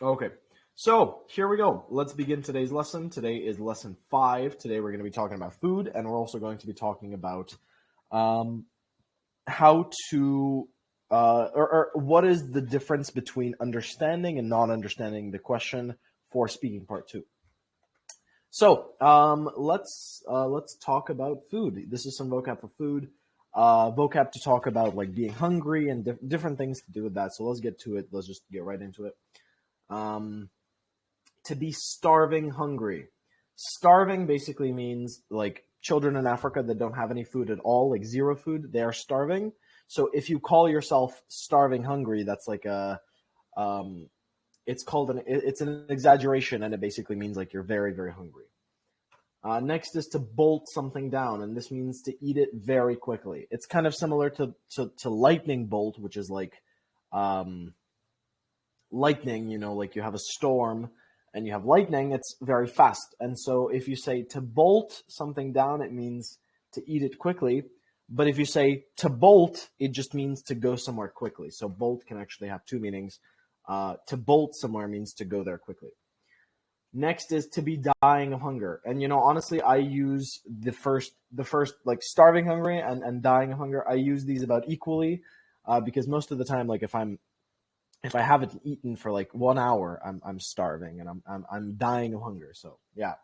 Okay, so here we go. Let's begin today's lesson. Today is lesson 5. Today we're going to be talking about food, and we're also going to be talking about um, how to, or what is the difference between understanding and not understanding the question for speaking part 2. So let's talk about food. This is some vocab for food. Vocab to talk about like being hungry and different things to do with that. So let's get to it. Let's just get right into it. Um, to be starving hungry. Starving basically means like children in Africa that don't have any food at all, like zero food, they are starving. So if you call yourself starving hungry, that's like a um, it's an exaggeration, and it basically means like you're very very hungry. Next is to bolt something down, and this means to eat it very quickly. It's kind of similar to lightning bolt, which is like um, lightning, like you have a storm and you have lightning, it's very fast. And so if you say to bolt something down, it means to eat it quickly. But if you say to bolt, it just means to go somewhere quickly. So bolt can actually have two meanings. To bolt somewhere means to go there quickly. Next is to be dying of hunger. And honestly, I use the first like starving hungry and dying of hunger. I use these about equally, because most of the time, like if I haven't eaten for like 1 hour, I'm starving and I'm dying of hunger. So yeah,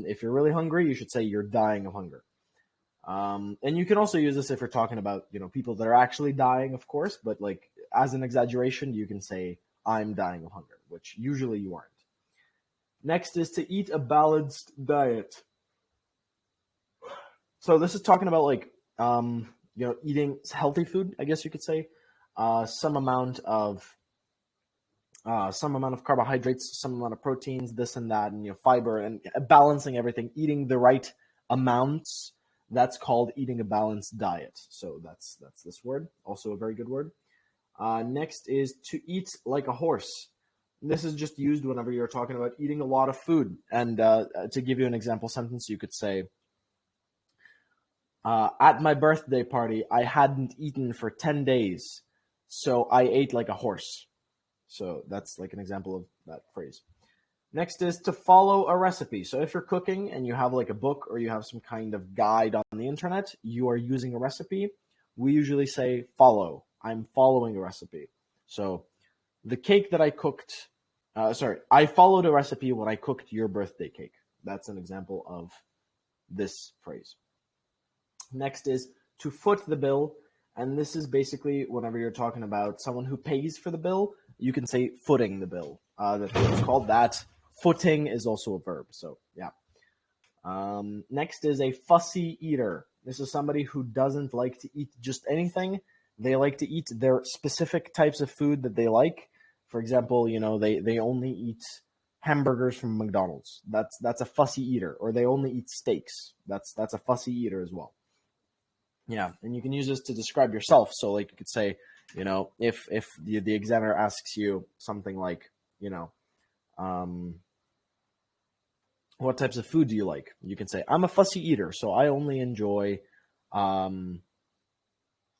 if you're really hungry, you should say you're dying of hunger. And you can also use this if you're talking about people that are actually dying, of course. But like as an exaggeration, you can say I'm dying of hunger, which usually you aren't. Next is to eat a balanced diet. So this is talking about like eating healthy food, I guess you could say. Some amount of carbohydrates, some amount of proteins, this and that, and fiber, and balancing everything, eating the right amounts. That's called eating a balanced diet. So that's this word, also a very good word. Next is to eat like a horse. This is just used whenever you're talking about eating a lot of food. And to give you an example sentence, you could say, at my birthday party, I hadn't eaten for 10 days, so I ate like a horse. So that's like an example of that phrase. Next is to follow a recipe. So if you're cooking and you have like a book or you have some kind of guide on the internet, you are using a recipe. We usually say follow. I'm following a recipe. So the cake that I cooked, I followed a recipe when I cooked your birthday cake. That's an example of this phrase. Next is to foot the bill. And this is basically whenever you're talking about someone who pays for the bill, you can say footing the bill. It's called that. Footing is also a verb. So, yeah. Next is a fussy eater. This is somebody who doesn't like to eat just anything. They like to eat their specific types of food that they like. For example, they only eat hamburgers from McDonald's. That's a fussy eater. Or they only eat steaks. That's a fussy eater as well. Yeah, and you can use this to describe yourself. So, like, you could say, if the examiner asks you something like, what types of food do you like? You can say, I'm a fussy eater, so um,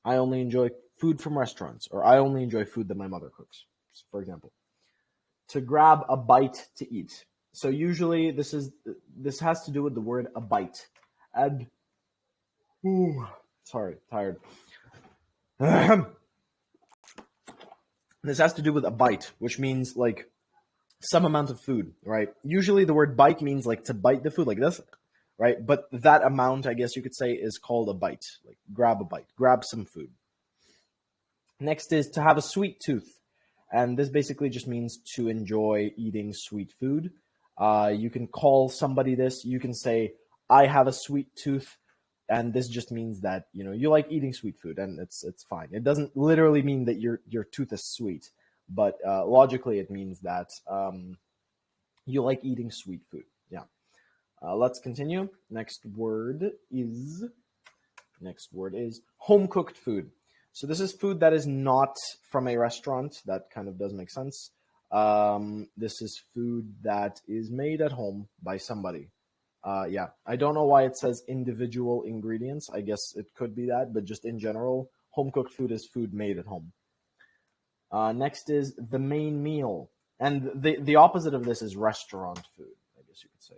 I only enjoy food from restaurants, or I only enjoy food that my mother cooks, for example. To grab a bite to eat. So usually this has to do with the word a bite. And sorry, tired. This has to do with a bite, which means like some amount of food, right? Usually the word bite means like to bite the food like this, right? But that amount, I guess you could say, is called a bite. Like grab a bite, grab some food. Next is to have a sweet tooth. And this basically just means to enjoy eating sweet food. You can call somebody this. You can say, I have a sweet tooth. And this just means that you like eating sweet food, and it's fine. It doesn't literally mean that your tooth is sweet, but logically it means that you like eating sweet food. Yeah. Let's continue. Next word is home cooked food. So this is food that is not from a restaurant. That kind of does make sense. This is food that is made at home by somebody. Yeah, I don't know why it says individual ingredients. I guess it could be that, but just in general, home cooked food is food made at home. Next is the main meal. And the opposite of this is restaurant food, I guess you could say.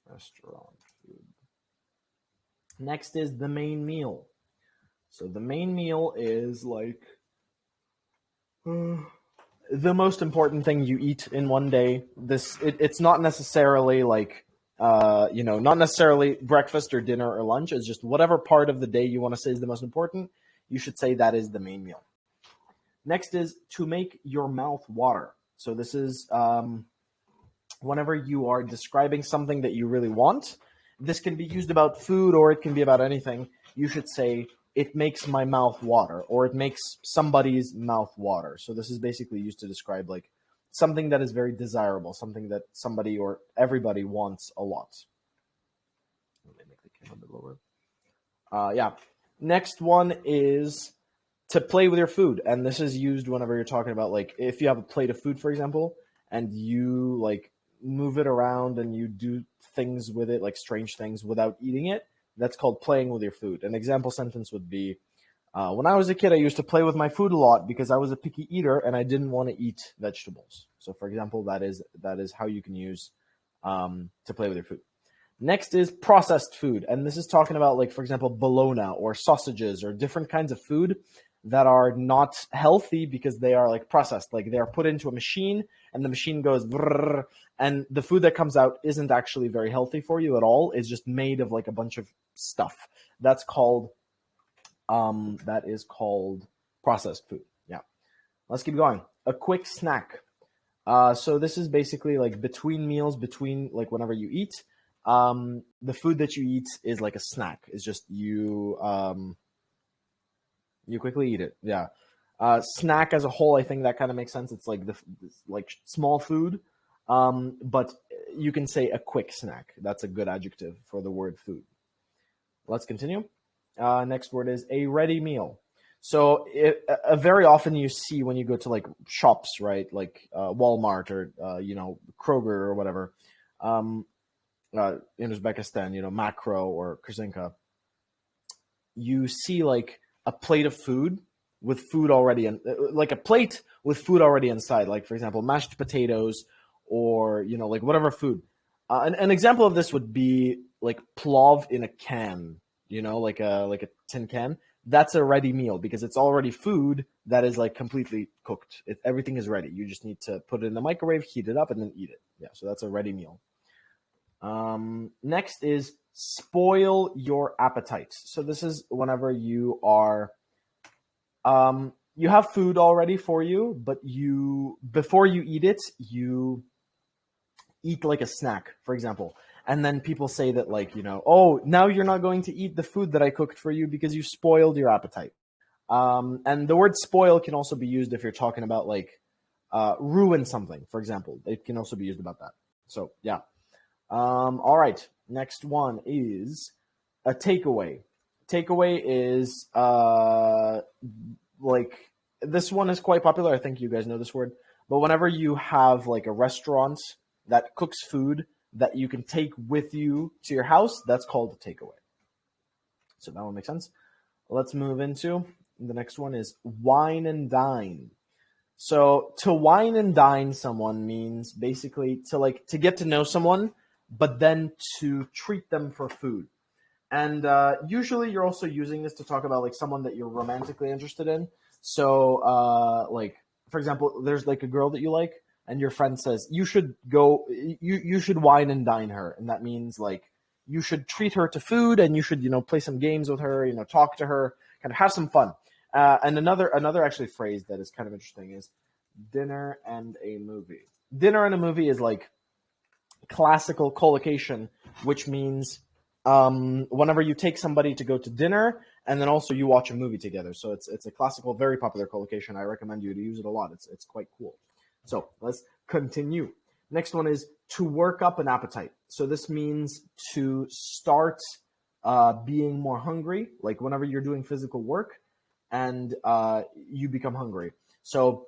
Restaurant food. Next is the main meal. So the main meal is like the most important thing you eat in one day. It's not necessarily like not necessarily breakfast or dinner or lunch. It's just whatever part of the day you want to say is the most important. You should say that is the main meal. Next is to make your mouth water. So this is whenever you are describing something that you really want. This can be used about food or it can be about anything. You should say, it makes my mouth water, or it makes somebody's mouth water. So this is basically used to describe like something that is very desirable, something that somebody or everybody wants a lot. Let me make the camera a bit lower. Yeah. Next one is to play with your food. And this is used whenever you're talking about, like, if you have a plate of food, for example, and you like move it around and you do things with it, like strange things, without eating it. That's called playing with your food. An example sentence would be, when I was a kid, I used to play with my food a lot because I was a picky eater and I didn't want to eat vegetables. So, for example, that is how you can use to play with your food. Next is processed food. And this is talking about, like, for example, bologna or sausages or different kinds of food that are not healthy because they are like processed, like they are put into a machine and the machine goes brrr, and the food that comes out isn't actually very healthy for you at all. It's just made of like a bunch of stuff. That is called processed food. Yeah. Let's keep going. A quick snack. So this is basically like between meals, between like whenever you eat, the food that you eat is like a snack. It's just you quickly eat it. Yeah. Snack as a whole, I think that kind of makes sense. It's like like small food, but you can say a quick snack. That's a good adjective for the word food. Let's continue. Next word is a ready meal. So very often you see when you go to like shops, right? Like Walmart or, Kroger or whatever, in Uzbekistan, Makro or Korzinka, you see like a plate of food with food already like a plate with food already inside, like for example mashed potatoes or like whatever food. An example of this would be like plov in a can, like a tin can. That's a ready meal because it's already food that is like completely cooked. Everything is ready. You just need to put it in the microwave, heat it up, and then eat it. Yeah, so that's a ready meal. Next is spoil your appetite. So this is whenever you are, you have food already for you, but before you eat it, you eat like a snack, for example. And then people say that like, oh, now you're not going to eat the food that I cooked for you because you spoiled your appetite. And the word spoil can also be used if you're talking about like, ruin something, for example. It can also be used about that. So yeah. All right. Next one is a takeaway. Takeaway is like this one is quite popular. I think you guys know this word. But whenever you have like a restaurant that cooks food that you can take with you to your house, that's called a takeaway. So that one makes sense. Let's move into the next one is wine and dine. So to wine and dine someone means basically to get to know someone, but then to treat them for food. And usually you're also using this to talk about like someone that you're romantically interested in. So like, for example, there's like a girl that you like and your friend says, you should wine and dine her. And that means like you should treat her to food and you should, play some games with her, talk to her, kind of have some fun. And another actually phrase that is kind of interesting is dinner and a movie. Dinner and a movie is like classical collocation, which means whenever you take somebody to go to dinner and then also you watch a movie together. So it's a classical, very popular collocation. I recommend you to use it a lot. It's quite cool. So let's continue. Next one is to work up an appetite. So this means to start being more hungry, like whenever you're doing physical work and you become hungry. So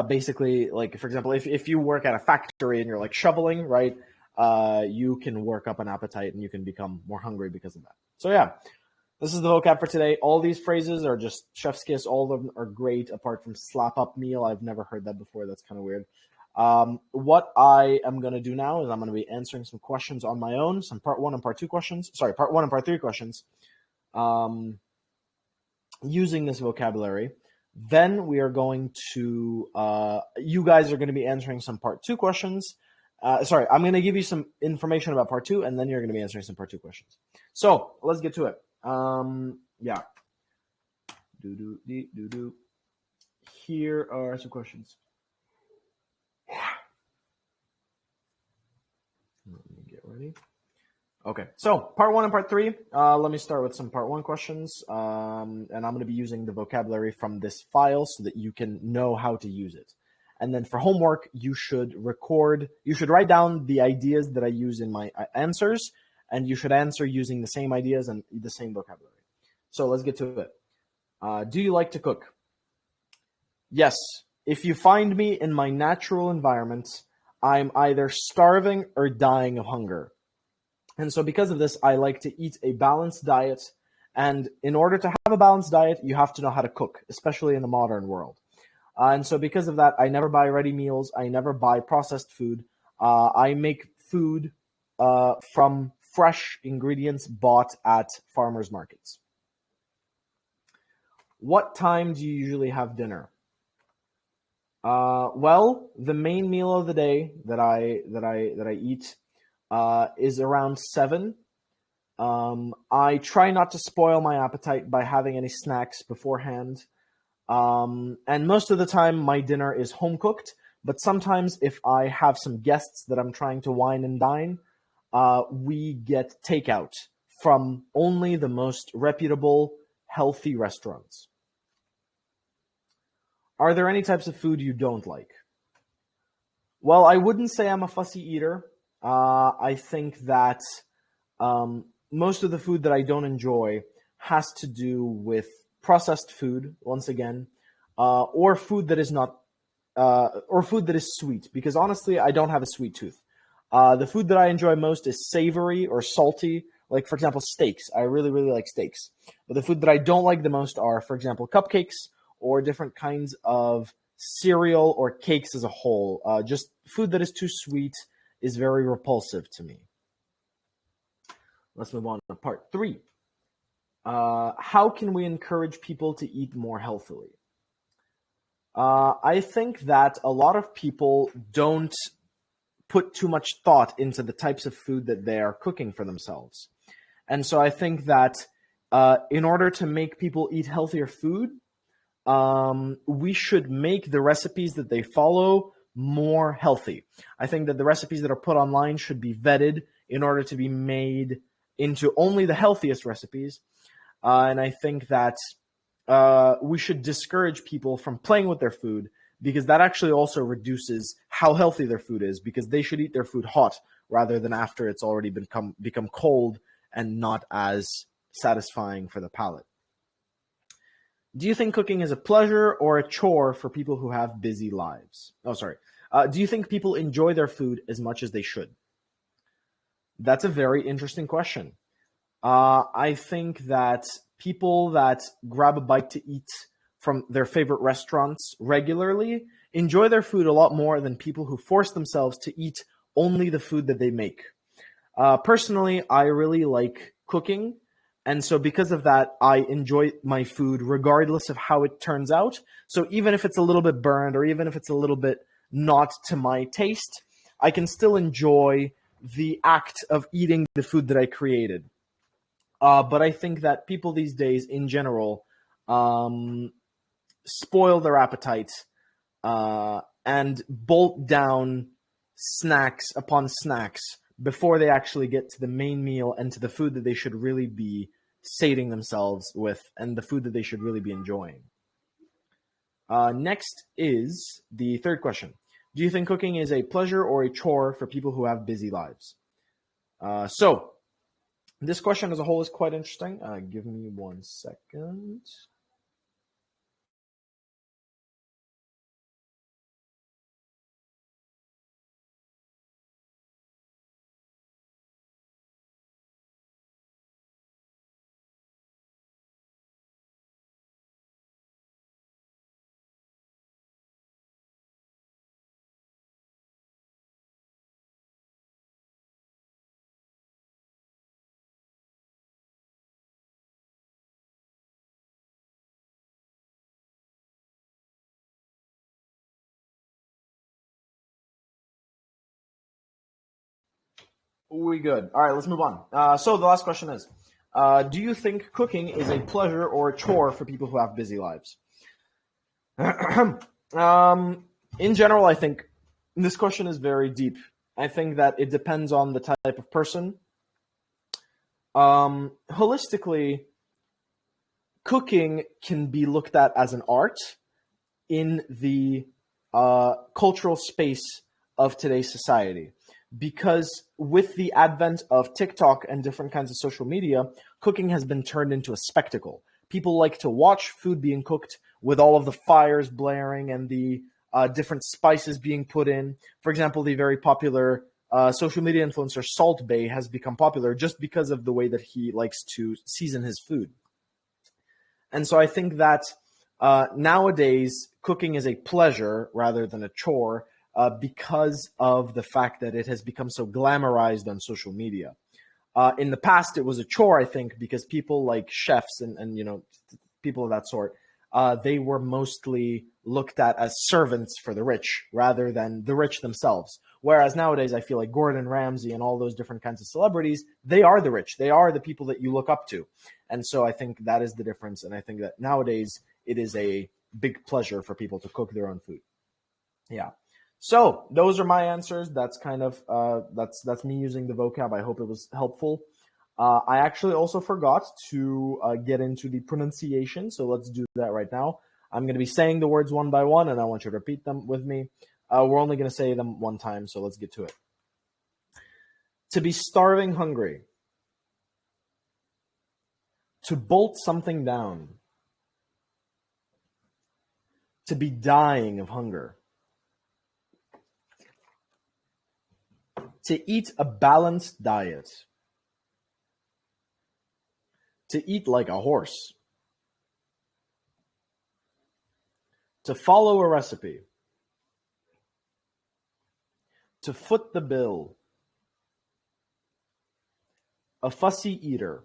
basically, like, for example, if you work at a factory and you're like shoveling, right, you can work up an appetite and you can become more hungry because of that. So yeah, This is the vocab for today. All these phrases are just chef's kiss. All of them are great, apart from slap up meal. I've never heard that before. That's kind of weird. What I am going to do now is I'm going to be answering some questions on my own, some part one and part two questions. Sorry, part one and part three questions, using this vocabulary. Then we are going to, you guys are going to be answering some part two questions. Sorry, I'm going to give you some information about part two, and then you're going to be answering some part two questions. So let's get to it. Yeah. Here are some questions. Let me get ready. Okay, so part one and part three. Let me start with some part one questions, and I'm going to be using the vocabulary from this file so that you can know how to use it. And then for homework, you should write down the ideas that I use in my answers, and you should answer using the same ideas and the same vocabulary. So let's get to it. Do you like to cook? Yes. If you find me in my natural environment, I'm either starving or dying of hunger. And so because of this, I like to eat a balanced diet. And in order to have a balanced diet, you have to know how to cook, especially in the modern world. And so because of that, I never buy ready meals. I never buy processed food. I make food from fresh ingredients bought at farmers markets. What time do you usually have dinner? Well, the main meal of the day that I eat is around 7. I try not to spoil my appetite by having any snacks beforehand. And most of the time, my dinner is home cooked. But sometimes, if I have some guests that I'm trying to wine and dine, we get takeout from only the most reputable, healthy restaurants. Are there any types of food you don't like? Well, I wouldn't say I'm a fussy eater. I think that most of the food that I don't enjoy has to do with processed food, once again, or food that is not, or food that is sweet. Because honestly, I don't have a sweet tooth. The food that I enjoy most is savory or salty. Like, for example, steaks. I really, really like steaks. But the food that I don't like the most are, for example, cupcakes or different kinds of cereal or cakes as a whole. Just food that is too sweet is very repulsive to me. Let's move on to part 3. How can we encourage people to eat more healthily? I think that a lot of people don't put too much thought into the types of food that they are cooking for themselves. And so I think that in order to make people eat healthier food, we should make the recipes that they follow more healthy. I think that the recipes that are put online should be vetted in order to be made into only the healthiest recipes. And I think that we should discourage people from playing with their food, because that actually also reduces how healthy their food is, because they should eat their food hot rather than after it's already become cold and not as satisfying for the palate. Do you think cooking is a pleasure or a chore for people who have busy lives? Oh, sorry. Do you think people enjoy their food as much as they should? That's a very interesting question. I think that people that grab a bite to eat from their favorite restaurants regularly enjoy their food a lot more than people who force themselves to eat only the food that they make. Personally, I really like cooking. And so because of that, I enjoy my food regardless of how it turns out. So even if it's a little bit burned or even if it's a little bit not to my taste, I can still enjoy the act of eating the food that I created. But I think that people these days in general spoil their appetite and bolt down snacks upon snacks before they actually get to the main meal and to the food that they should really be sating themselves with and the food that they should really be enjoying. Next is the third question. Do you think cooking is a pleasure or a chore for people who have busy lives? So this question as a whole is quite interesting. Give me 1 second. We good. All right, let's move on. So the last question is, do you think cooking is a pleasure or a chore for people who have busy lives? In general, I think this question is very deep. I think that it depends on the type of person. Holistically, cooking can be looked at as an art in the cultural space of today's society. Because with the advent of TikTok and different kinds of social media, cooking has been turned into a spectacle. People like to watch food being cooked with all of the fires blaring and the different spices being put in. For example, the very popular social media influencer Salt Bae has become popular just because of the way that he likes to season his food. And so I think that nowadays cooking is a pleasure rather than a chore, because of the fact that it has become so glamorized on social media. In the past, it was a chore, I think, because people like chefs and people of that sort, they were mostly looked at as servants for the rich rather than the rich themselves. Whereas nowadays, I feel like Gordon Ramsay and all those different kinds of celebrities, they are the rich. They are the people that you look up to. And so I think that is the difference. And I think that nowadays, it is a big pleasure for people to cook their own food. Yeah. So those are my answers. That's kind of that's me using the vocab. I hope it was helpful. I actually also forgot to get into the pronunciation, so let's do that right now. I'm going to be saying the words one by one, and I want you to repeat them with me. We're only going to say them one time, so let's get to it. To be starving hungry. To bolt something down. To be dying of hunger. To eat a balanced diet. To eat like a horse. To follow a recipe. To foot the bill. A fussy eater.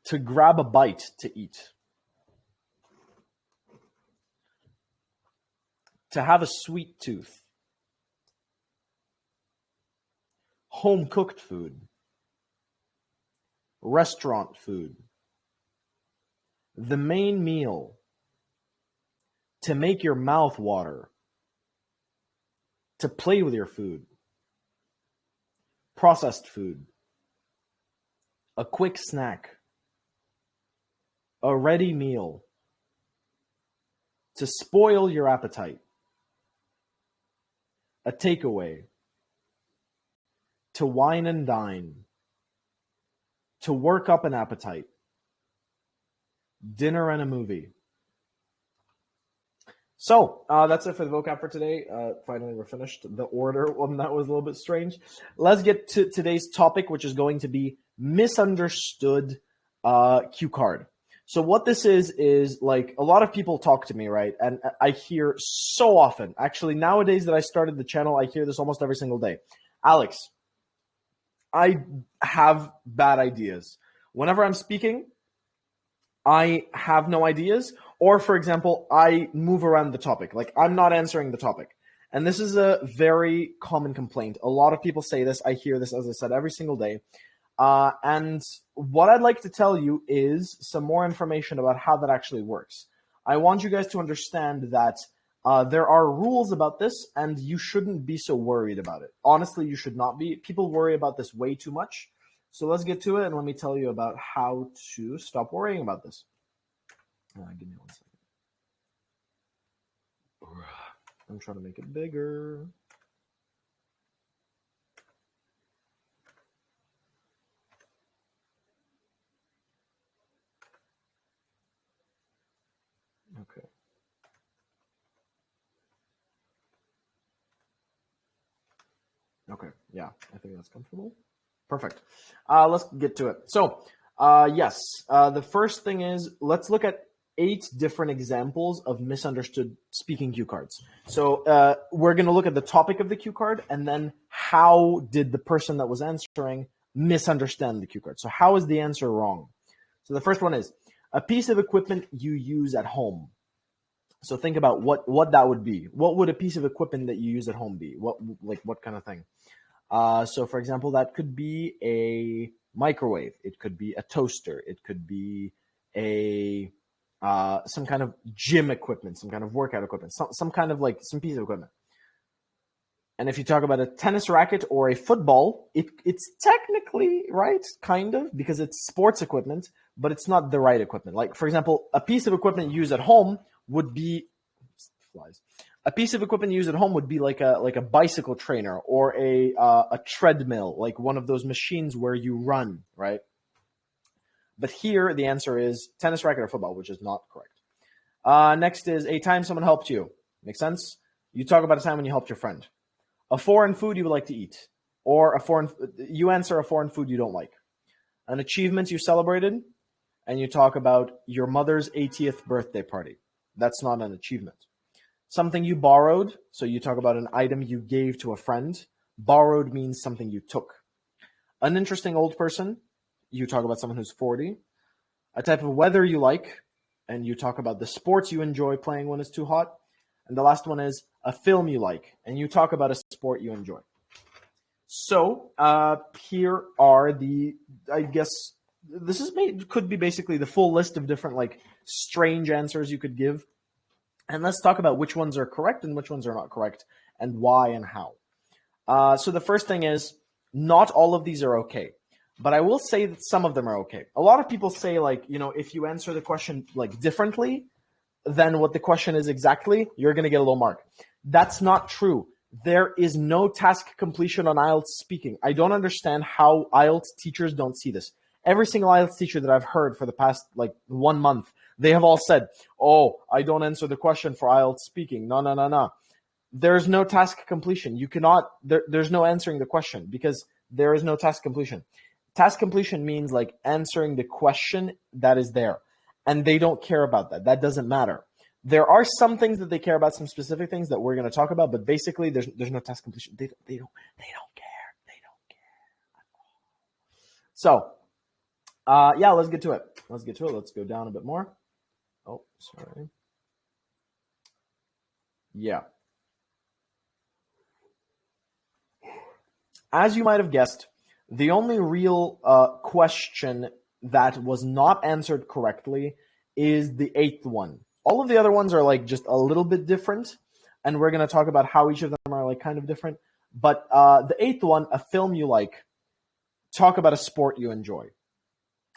To grab a bite to eat. To have a sweet tooth. Home-cooked food. Restaurant food. The main meal. To make your mouth water. To play with your food. Processed food. A quick snack. A ready meal. To spoil your appetite. A takeaway. To wine and dine. To work up an appetite. Dinner and a movie. So that's it for the vocab for today. Finally, we're finished. The order on that was a little bit strange. Let's get to today's topic, which is going to be misunderstood cue card. So what this is like a lot of people talk to me, right? And I hear so often, actually nowadays that I started the channel, I hear this almost every single day. Alex, I have bad ideas. Whenever I'm speaking, I have no ideas. Or, for example, I move around the topic. Like, I'm not answering the topic. And this is a very common complaint. A lot of people say this. I hear this, as I said, every single day. And what I'd like to tell you is some more information about how that actually works. I want you guys to understand that there are rules about this, and you shouldn't be so worried about it. Honestly, you should not be. People worry about this way too much. So let's get to it, and let me tell you about how to stop worrying about this. Give me 1 second. I'm trying to make it bigger. Okay. Okay, yeah, I think that's comfortable. Perfect. Let's get to it. So, yes, the first thing is, let's look at 8 different examples of misunderstood speaking cue cards. So we're going to look at the topic of the cue card, and then how did the person that was answering misunderstand the cue card? So how is the answer wrong? So the first one is, a piece of equipment you use at home. So think about what that would be. What would a piece of equipment that you use at home be? What kind of thing? So for example, that could be a microwave. It could be a toaster. It could be a some kind of gym equipment, some kind of workout equipment, some kind of like some piece of equipment. And if you talk about a tennis racket or a football, it's technically right, kind of, because it's sports equipment, but it's not the right equipment. Like, for example, a piece of equipment used at home would be flies. A piece of equipment used at home would be like a bicycle trainer or a treadmill, like one of those machines where you run, right? But here the answer is tennis racket or football, which is not correct. Next is a time someone helped you. Makes sense? You talk about a time when you helped your friend. A foreign food you would like to eat, or you answer a foreign food you don't like. An achievement you celebrated, and you talk about your mother's 80th birthday party. That's not an achievement. Something you borrowed, so you talk about an item you gave to a friend. Borrowed means something you took. An interesting old person, you talk about someone who's 40. A type of weather you like, and you talk about the sports you enjoy playing when it's too hot. And the last one is a film you like, and you talk about a sport you enjoy. So here are I guess this could be basically the full list of different like strange answers you could give. And let's talk about which ones are correct and which ones are not correct, and why and how. So the first thing is, not all of these are okay. But I will say that some of them are okay. A lot of people say, like, if you answer the question like differently than what the question is exactly, you're going to get a low mark. That's not true. There is no task completion on IELTS speaking. I don't understand how IELTS teachers don't see this. Every single IELTS teacher that I've heard for the past like 1 month, they have all said, "Oh, I don't answer the question for IELTS speaking." No. There's no task completion. You cannot, there's no answering the question because there is no task completion. Task completion means like answering the question that is there. And they don't care about that. That doesn't matter. There are some things that they care about, some specific things that we're going to talk about, but basically there's no task completion. They don't care. They don't care at all. So, yeah, let's get to it. Let's go down a bit more. Oh, sorry. Yeah. As you might have guessed, the only real question that was not answered correctly is the 8th one. All of the other ones are like just a little bit different, and we're going to talk about how each of them are like kind of different. But the 8th one, a film you like, talk about a sport you enjoy.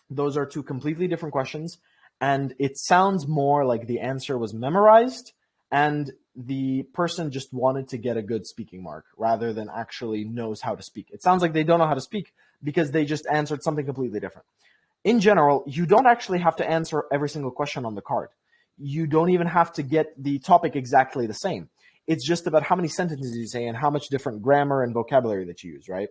Those are two completely different questions, and it sounds more like the answer was memorized and the person just wanted to get a good speaking mark rather than actually knows how to speak. It sounds like they don't know how to speak because they just answered something completely different. In general, you don't actually have to answer every single question on the card. You don't even have to get the topic exactly the same. It's just about how many sentences you say and how much different grammar and vocabulary that you use, right?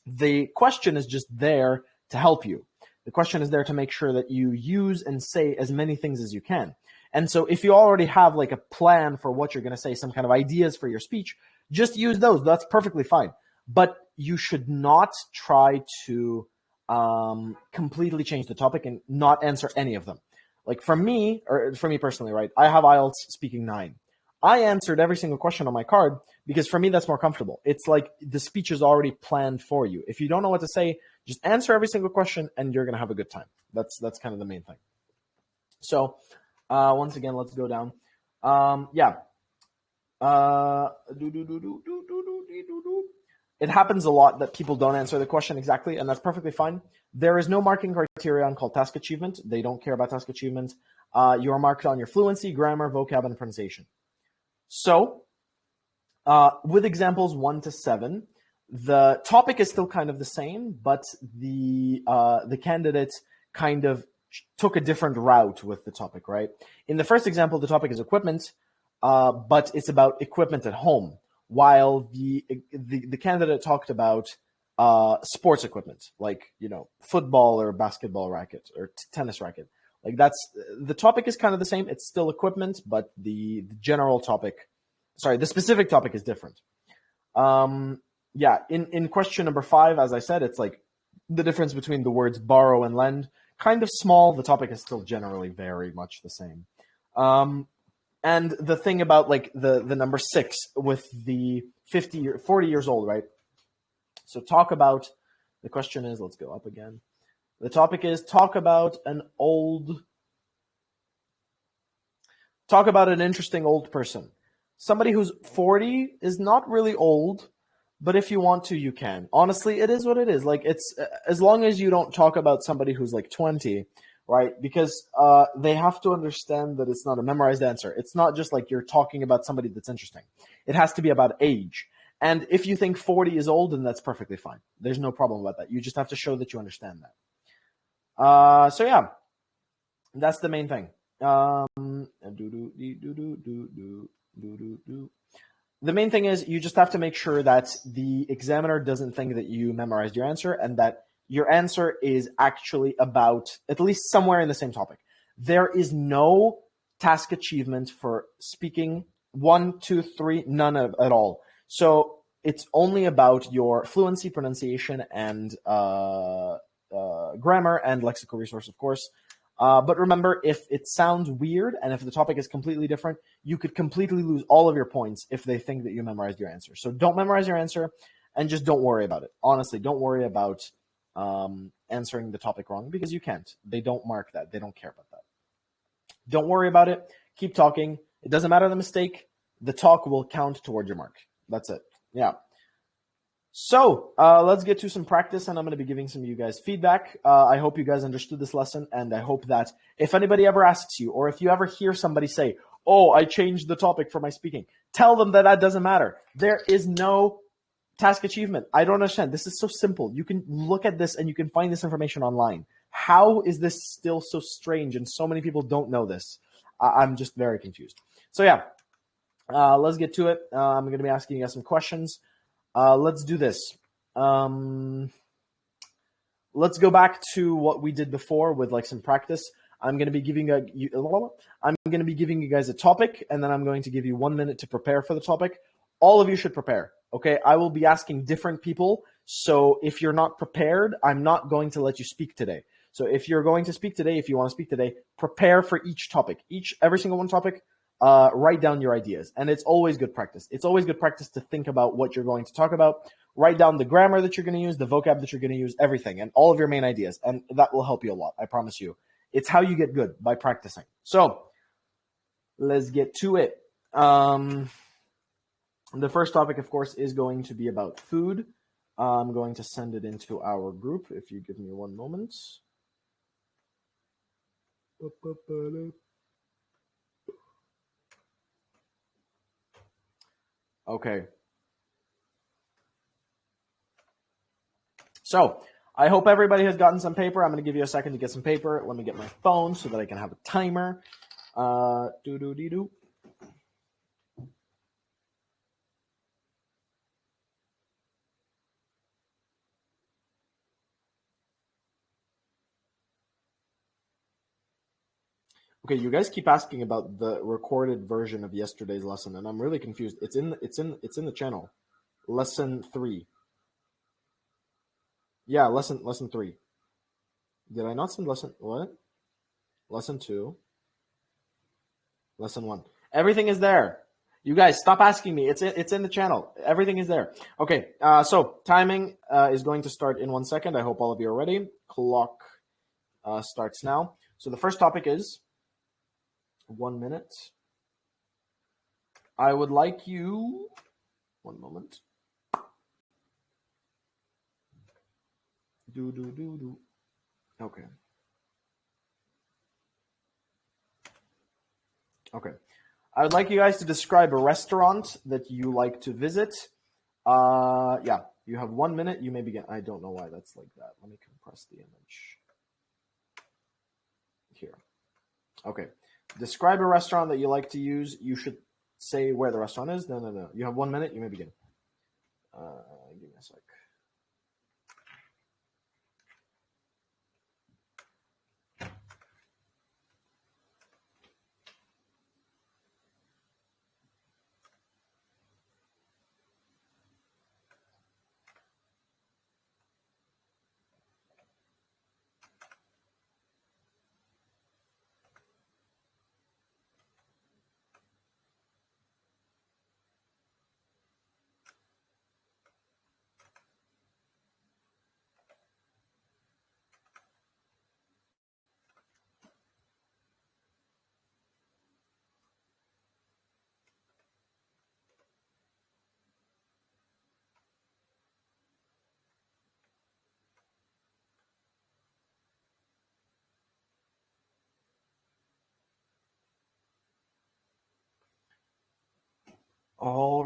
The question is just there to help you. The question is there to make sure that you use and say as many things as you can. And so if you already have like a plan for what you're going to say, some kind of ideas for your speech, just use those. That's perfectly fine. But you should not try to completely change the topic and not answer any of them. Like for me personally, right, I have IELTS speaking 9. I answered every single question on my card because for me, that's more comfortable. It's like the speech is already planned for you. If you don't know what to say, just answer every single question and you're going to have a good time. That's kind of the main thing. So once again, let's go down. Yeah. It happens a lot that people don't answer the question exactly, and that's perfectly fine. There is no marking criterion called task achievement. They don't care about task achievement. You are marked on your fluency, grammar, vocab, and pronunciation. So with examples 1 to 7, the topic is still kind of the same, but the candidate kind of took a different route with the topic, right? In the first example, the topic is equipment, but it's about equipment at home, while the candidate talked about sports equipment, like, football or basketball racket or tennis racket. Like the topic is kind of the same. It's still equipment, but the specific topic is different. Yeah, in question number 5, as I said, it's like the difference between the words borrow and lend, kind of small. The topic is still generally very much the same. And the thing about like the number 6 with the 40 years old, right? So talk about, the question is, let's go up again. The topic is talk about an interesting old person. Somebody who's 40 is not really old, but if you want to, you can. Honestly, it is what it is. Like, it's as long as you don't talk about somebody who's like 20, right? Because they have to understand that it's not a memorized answer. It's not just like you're talking about somebody that's interesting. It has to be about age. And if you think 40 is old, then that's perfectly fine. There's no problem about that. You just have to show that you understand that. So yeah, that's the main thing. The main thing is you just have to make sure that the examiner doesn't think that you memorized your answer and that your answer is actually about at least somewhere in the same topic. There is no task achievement for speaking 1, 2, 3, none at all. So it's only about your fluency, pronunciation, and grammar and lexical resource, of course. But remember, if it sounds weird and if the topic is completely different, you could completely lose all of your points if they think that you memorized your answer. So don't memorize your answer and just don't worry about it. Honestly, don't worry about answering the topic wrong because you can't. They don't mark that. They don't care about that. Don't worry about it. Keep talking. It doesn't matter the mistake. The talk will count toward your mark. That's it. Yeah. So let's get to some practice, and I'm going to be giving some of you guys feedback. I hope you guys understood this lesson, and I hope that if anybody ever asks you, or if you ever hear somebody say, oh, I changed the topic for my speaking, tell them that that doesn't matter. There is no task achievement. I don't understand. This is so simple. You can look at this, and you can find this information online. How is this still so strange, and so many people don't know this? I'm just very confused. So yeah, let's get to it. I'm going to be asking you guys some questions. Let's do this. Let's go back to what we did before with like some practice. I'm going to be giving you guys a topic, and then I'm going to give you 1 minute to prepare for the topic. All of you should prepare. Okay, I will be asking different people. So if you're not prepared, I'm not going to let you speak today. So if you're going to speak today, if you want to speak today, prepare for each topic, every single one topic. Write down your ideas. And it's always good practice. It's always good practice to think about what you're going to talk about. Write down the grammar that you're going to use, the vocab that you're going to use, everything, and all of your main ideas. And that will help you a lot, I promise you. It's how you get good, by practicing. So let's get to it. The first topic, of course, is going to be about food. I'm going to send it into our group if you give me 1 moment. Okay. So I hope everybody has gotten some paper. I'm going to give you a second to get some paper. Let me get my phone so that I can have a timer. Do. Okay, you guys keep asking about the recorded version of yesterday's lesson, and I'm really confused. It's in the channel. Lesson 3. Yeah, lesson 3. Did I not send lesson what? Lesson 2. Lesson 1. Everything is there. You guys stop asking me. It's in the channel. Everything is there. Okay. So timing is going to start in 1 second. I hope all of you are ready. Clock starts now. So the first topic is 1 minute. I would like you. 1 moment. Do. Okay. Okay. I would like you guys to describe a restaurant that you like to visit. Yeah, you have 1 minute. You may begin. I don't know why that's like that. Let me compress the image. Here. Okay. Describe a restaurant that you like to use. You should say where the restaurant is. No. You have 1 minute. You may begin. Give me a sec.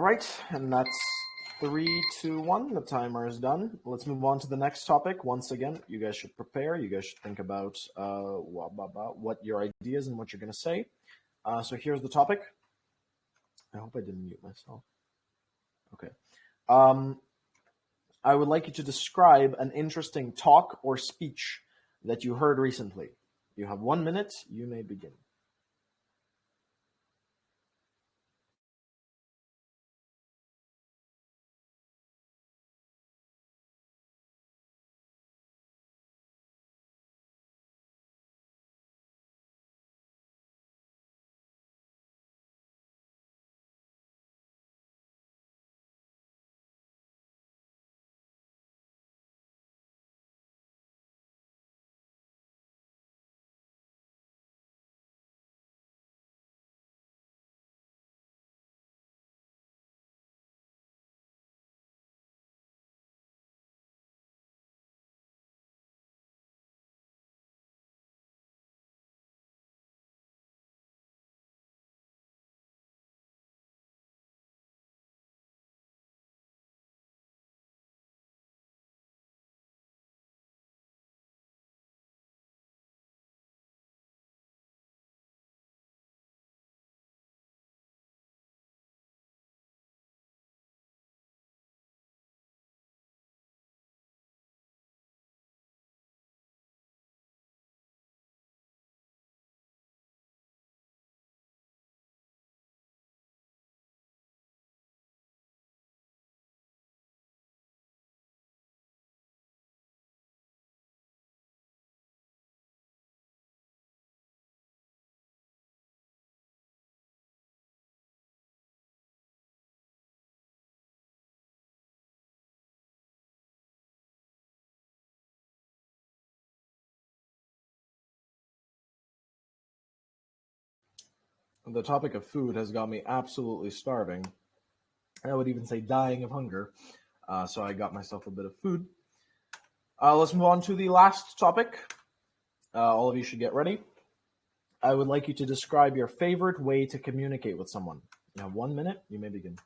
right, and that's 3, 2, 1. The timer is done. Let's move on to the next topic. Once again, you guys should prepare. You guys should think about what your ideas and what you're going to say. So here's the topic. I hope I didn't mute myself. Okay. I would like you to describe an interesting talk or speech that you heard recently. You have 1 minute. You may begin. The topic of food has got me absolutely starving. I would even say dying of hunger. So I got myself a bit of food. Let's move on to the last topic. All of you should get ready. I would like you to describe your favorite way to communicate with someone. You have 1 minute. You may begin.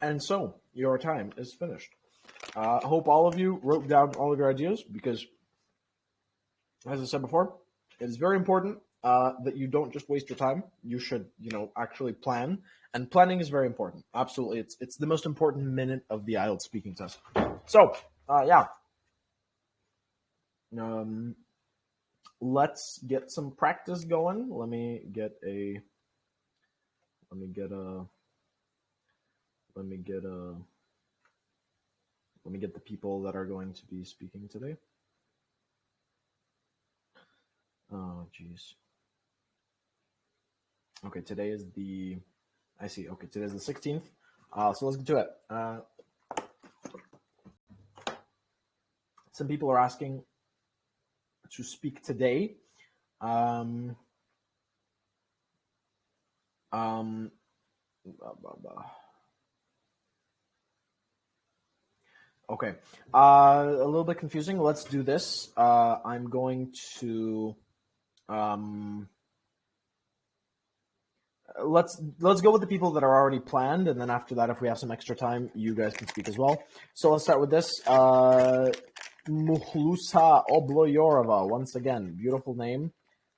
And so your time is finished. I hope all of you wrote down all of your ideas because, as I said before, it is very important that you don't just waste your time. You should, actually plan, and planning is very important. Absolutely, it's the most important minute of the IELTS speaking test. So, let's get some practice going. Let me get the people that are going to be speaking today. Oh, geez. Okay, today is the 16th. So let's get to it. Some people are asking to speak today. Okay, a little bit confusing. Let's do this. I'm going to let's go with the people that are already planned, and then after that, if we have some extra time, you guys can speak as well. So let's start with this. Muhlusa Obloyorova. Once again, beautiful name.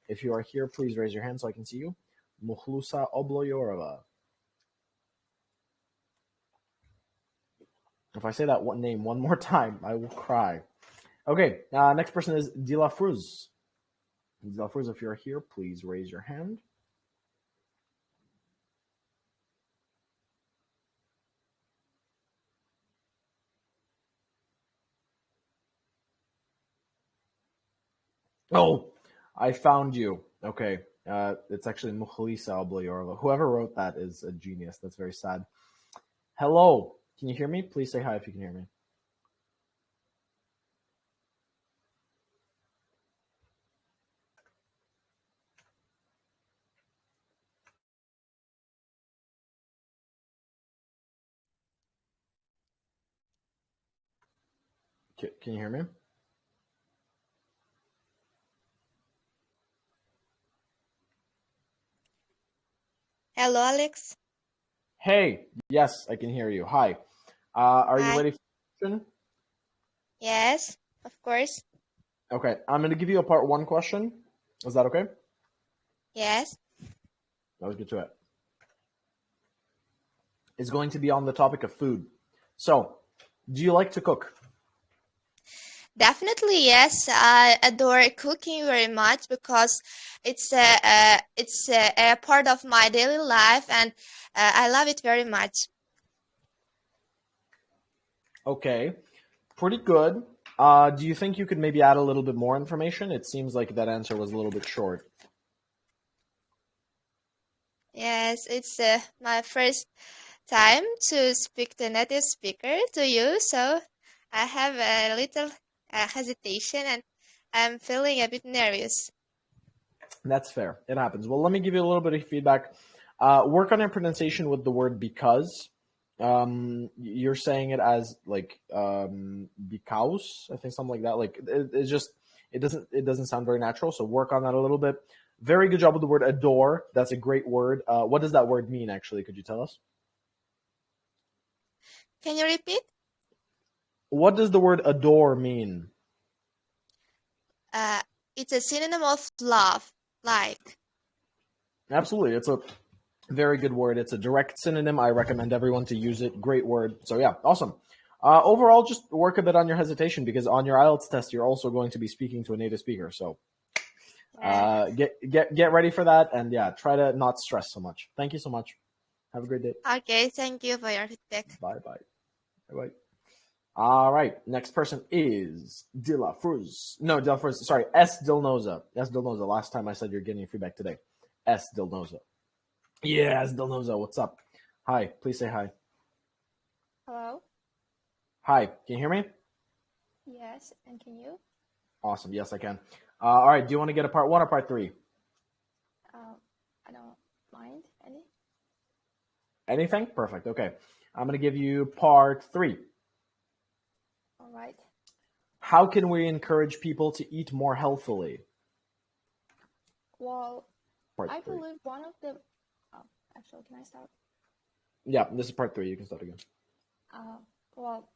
If you are here, please raise your hand so I can see you. Muhlusa Obloyorova. If I say that name one more time, I will cry. Okay, next person is Dilafruz. Dilafruz, if you're here, please raise your hand. Oh, I found you. Okay, it's actually Mukhlisa Obloyorova. Whoever wrote that is a genius. That's very sad. Hello, can you hear me? Please say hi if you can hear me. Can you hear me? Hello, Alex. Hey, yes, I can hear you. Hi. Are you Hi. ready for the question? Yes, of course. Okay, I'm going to give you a part one question. Is that okay? Yes. Let's get to it. It's going to be on the topic of food. So, do you like to cook? Definitely, yes. I adore cooking very much because it's a part of my daily life, and I love it very much. Okay, pretty good. Do you think you could maybe add a little bit more information? It seems like that answer was a little bit short. Yes, it's my first time to speak to native speaker to you, so I have a little hesitation and I'm feeling a bit nervous. That's fair. It happens. Well, let me give you a little bit of feedback. Work on your pronunciation with the word because. You're saying it as like because, I think something like that. Like it's just it doesn't sound very natural. So work on that a little bit. Very good job with the word adore. That's a great word. What does that word mean actually? Could you tell us? Can you repeat? What does the word adore mean? It's a synonym of love, like. Absolutely. It's a very good word. It's a direct synonym. I recommend everyone to use it. Great word. So yeah, awesome. Overall, just work a bit on your hesitation because on your IELTS test, you're also going to be speaking to a native speaker. So get ready for that, and yeah, try to not stress so much. Thank you so much. Have a great day. Okay, thank you for your feedback. Bye bye. Bye bye. All right, next person is Dilafruz. No, Dilafruz. Sorry, S Dilnoza. S Dilnoza. Last time I said you're getting your feedback today. S Dilnoza. Yes, Dilnoza. What's up? Hi. Please say hi. Hello? Hi. Can you hear me? Yes, and can you? Awesome. Yes, I can. All right. Do you want to get a part one or part three? I don't mind any. Anything? Perfect. Okay. I'm going to give you part three. All right. How can we encourage people to eat more healthily? Well, Part I three. believe one of the. Oh, actually, can I start? Yeah, this is part three. You can start again. Well,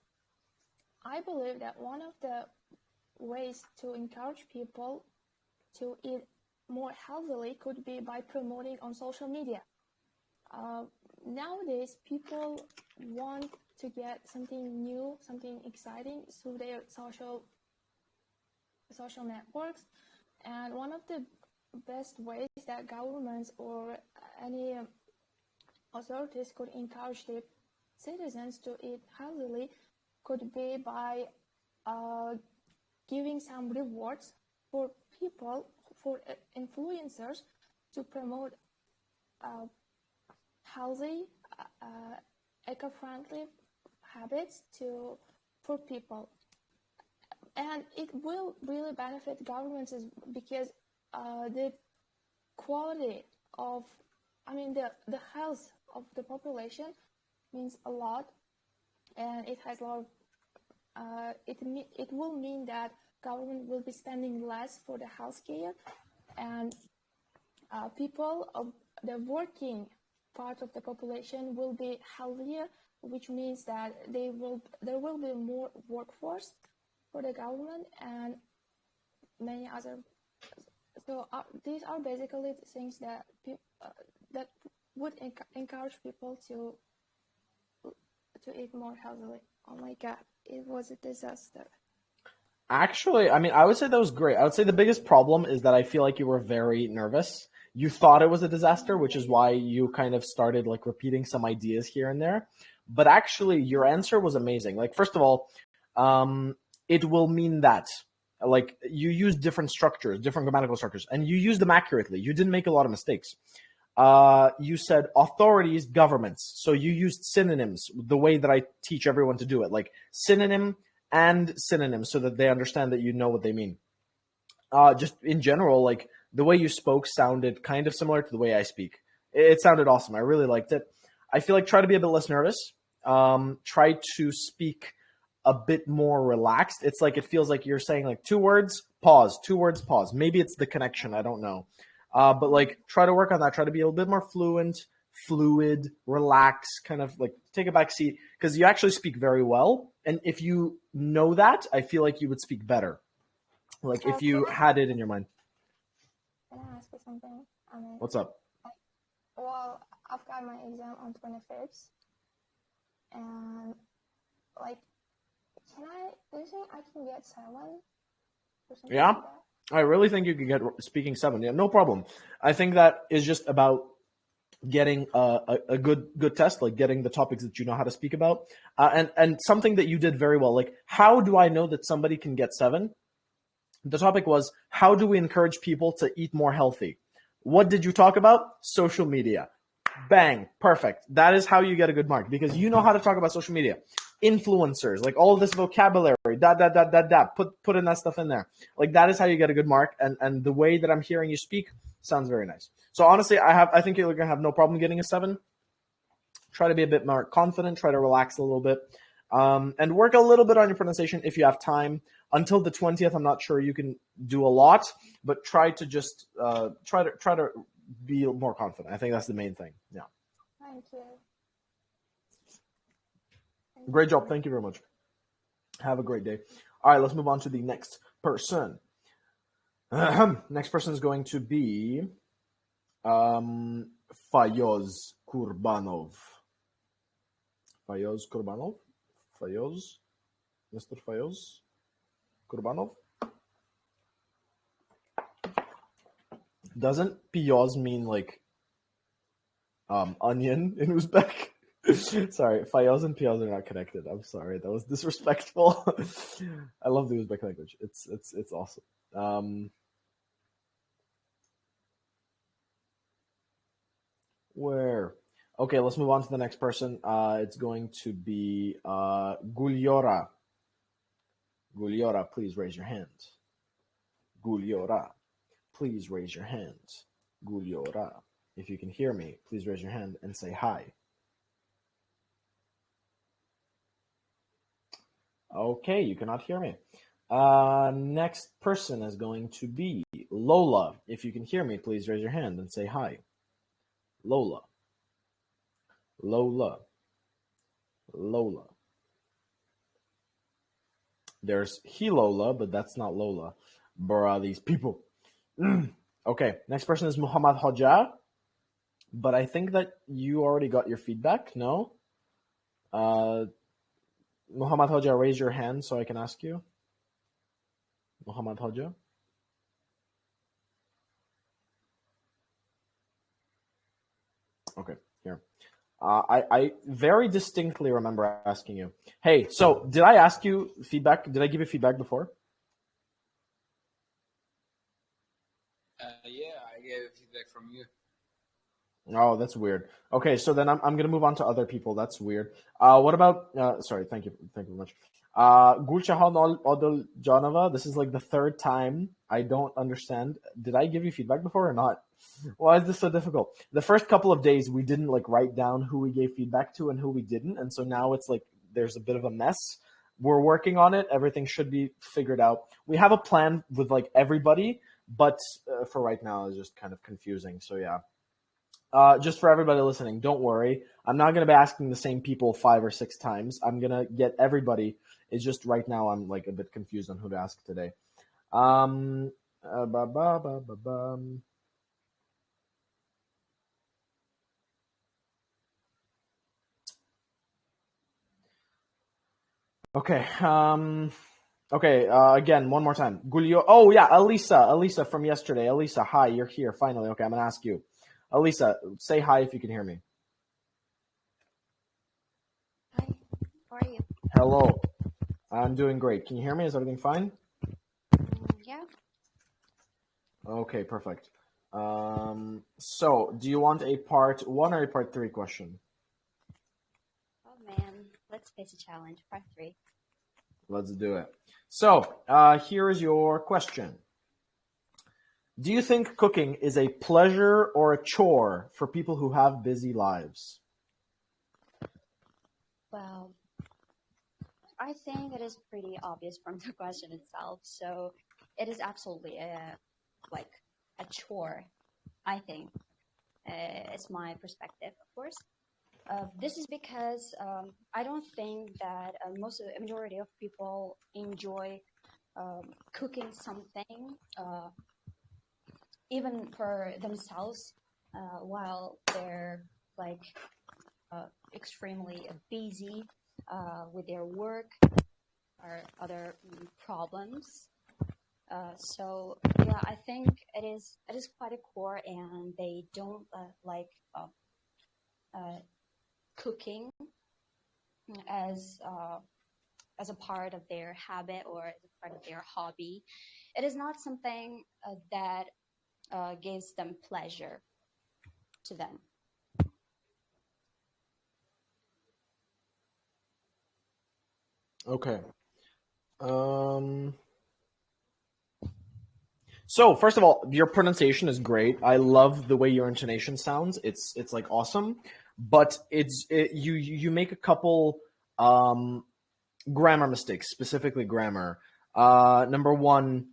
I believe that one of the ways to encourage people to eat more healthily could be by promoting on social media. Nowadays, people want to get something new, something exciting through their social networks, and one of the best ways that governments or any authorities could encourage their citizens to eat healthily could be by giving some rewards for people, for influencers, to promote healthy, eco-friendly habits for people. And it will really benefit governments because the quality of, the health of the population means a lot, and it has a lot of, it will mean that government will be spending less for the healthcare, and people the working part of the population will be healthier, which means that there will be more workforce for the government and many other. So these are basically the things that that would encourage people to eat more healthily. Oh my God, it was a disaster. Actually, I mean, I would say that was great. I would say the biggest problem is that I feel like you were very nervous. You thought it was a disaster, which is why you kind of started like repeating some ideas here and there. But actually, your answer was amazing. Like, first of all, it will mean that like you use different structures, different grammatical structures, and you use them accurately. You didn't make a lot of mistakes. You said authorities, governments. So you used synonyms the way that I teach everyone to do it, like synonym and synonyms, so that they understand that you know what they mean. Just in general, like the way you spoke sounded kind of similar to the way I speak. It sounded awesome. I really liked it. I feel like try to be a bit less nervous. Try to speak a bit more relaxed. It's like it feels like you're saying like 2 words, pause, 2 words, pause. Maybe it's the connection. I don't know. But like try to work on that. Try to be a little bit more fluid, relax, kind of like take a back seat, because you actually speak very well. And if you know that, I feel like you would speak better. Like if you had it in your mind. Can I ask you something? What's up? Well, I've got my exam on 25th, and like, do you think I can get 7 or something Yeah, like that? I really think you could get speaking 7. Yeah, no problem. I think that is just about getting a good test, like getting the topics that you know how to speak about, and something that you did very well. Like, how do I know that somebody can get 7? The topic was, how do we encourage people to eat more healthy? What did you talk about? Social media. Bang, perfect. That is how you get a good mark, because you know how to talk about social media. Influencers, like all this vocabulary, put in that stuff in there. Like that is how you get a good mark, and the way that I'm hearing you speak sounds very nice. So honestly, I think you're gonna have no problem getting a 7. Try to be a bit more confident, try to relax a little bit, and work a little bit on your pronunciation if you have time. Until the 20th, I'm not sure you can do a lot, but try to just try to be more confident. I think that's the main thing. Yeah. Thank you. Great job. Thank you very much. Have a great day. All right, let's move on to the next person. Next person is going to be Fayoz Kurbanov. Fayoz Kurbanov? Fayoz? Mr. Fayoz Kurbanov? Doesn't piyoz mean like onion in Uzbek? Sorry, Fayoz and piyoz are not connected. I'm sorry, that was disrespectful. I love the Uzbek language. It's awesome. Where? Okay, let's move on to the next person. It's going to be Gulyora. Gulyora, please raise your hand. Gulyora, please raise your hand. Gulyora, if you can hear me, please raise your hand and say hi. Okay, you cannot hear me. Next person is going to be Lola. If you can hear me, please raise your hand and say hi. Lola. Lola. Lola. There's Hilola, but that's not Lola. Bruh, these people. Okay, next person is Muhammad Hoja. But I think that you already got your feedback, no? Muhammad Hoja, raise your hand so I can ask you. Muhammad Hoja. Okay, here. I very distinctly remember asking you, hey, so did I ask you feedback? Did I give you feedback before? Yeah, I gave feedback from you. Oh, that's weird. Okay, so then I'm going to move on to other people. That's weird. What about, sorry, thank you very much. Gulshahan Odiljanova, this is like the 3rd time. I don't understand. Did I give you feedback before or not? Why is this so difficult? The first couple of days, we didn't like write down who we gave feedback to and who we didn't. And so now it's like there's a bit of a mess. We're working on it. Everything should be figured out. We have a plan with like everybody, but for right now, it's just kind of confusing. So yeah. just for everybody listening, don't worry. I'm not going to be asking the same people 5 or 6 times. I'm going to get everybody. It's just right now I'm like a bit confused on who to ask today. Um, ba, ba, ba, ba, ba. Okay. Okay. Again, one more time. Gulio. Oh yeah, Elisa. Elisa from yesterday. Elisa, hi. You're here finally. Okay, I'm gonna ask you. Elisa, say hi if you can hear me. Hi, how are you? Hello. I'm doing great. Can you hear me? Is everything fine? Yeah. Okay, perfect. So do you want a part 1 or a part 3 question? Oh man, let's face a challenge. Part 3. Let's do it. So, here is your question. Do you think cooking is a pleasure or a chore for people who have busy lives? Well, I think it is pretty obvious from the question itself. So it is absolutely a chore. I think it's my perspective, of course. This is because I don't think that a majority of people enjoy cooking something, even for themselves, while they're like extremely busy with their work or other problems. So yeah, I think it is quite a core, and they don't like cooking as as a part of their habit or as a part of their hobby. It is not something that gives them pleasure to them. Okay. So first of all, your pronunciation is great. I love the way your intonation sounds. It's like awesome, but you make a couple grammar mistakes, specifically grammar. Number one,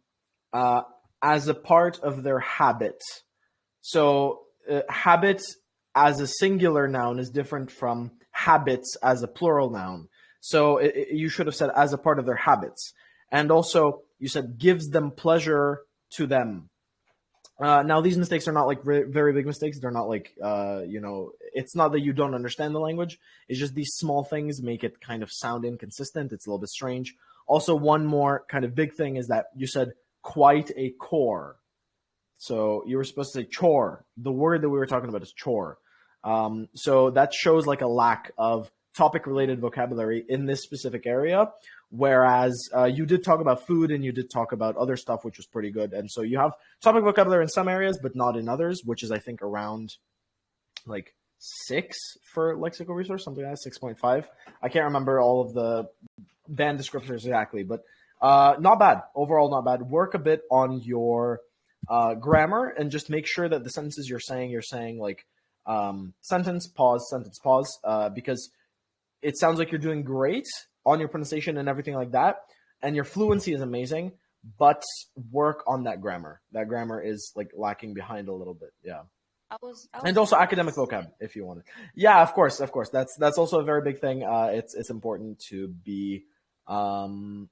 uh, as a part of their habit. So habit as a singular noun is different from habits as a plural noun. So you should have said as a part of their habits. And also, you said gives them pleasure to them. Now, these mistakes are not like very big mistakes. They're not like, it's not that you don't understand the language. It's just these small things make it kind of sound inconsistent. It's a little bit strange. Also, one more kind of big thing is that you said quite a core. So you were supposed to say chore. The word that we were talking about is chore. So that shows like a lack of topic-related vocabulary in this specific area. Whereas you did talk about food and you did talk about other stuff, which was pretty good. And so you have topic vocabulary in some areas, but not in others, which is I think around like 6 for lexical resource, something like that, 6.5. I can't remember all of the band descriptors exactly, but not bad. Overall, not bad. Work a bit on your grammar and just make sure that the sentences you're saying like sentence, pause, because it sounds like you're doing great on your pronunciation and everything like that. And your fluency is amazing, but work on that grammar. That grammar is like lacking behind a little bit. Yeah. And also academic vocab if you want it. Yeah, of course. That's also a very big thing. It's important to be not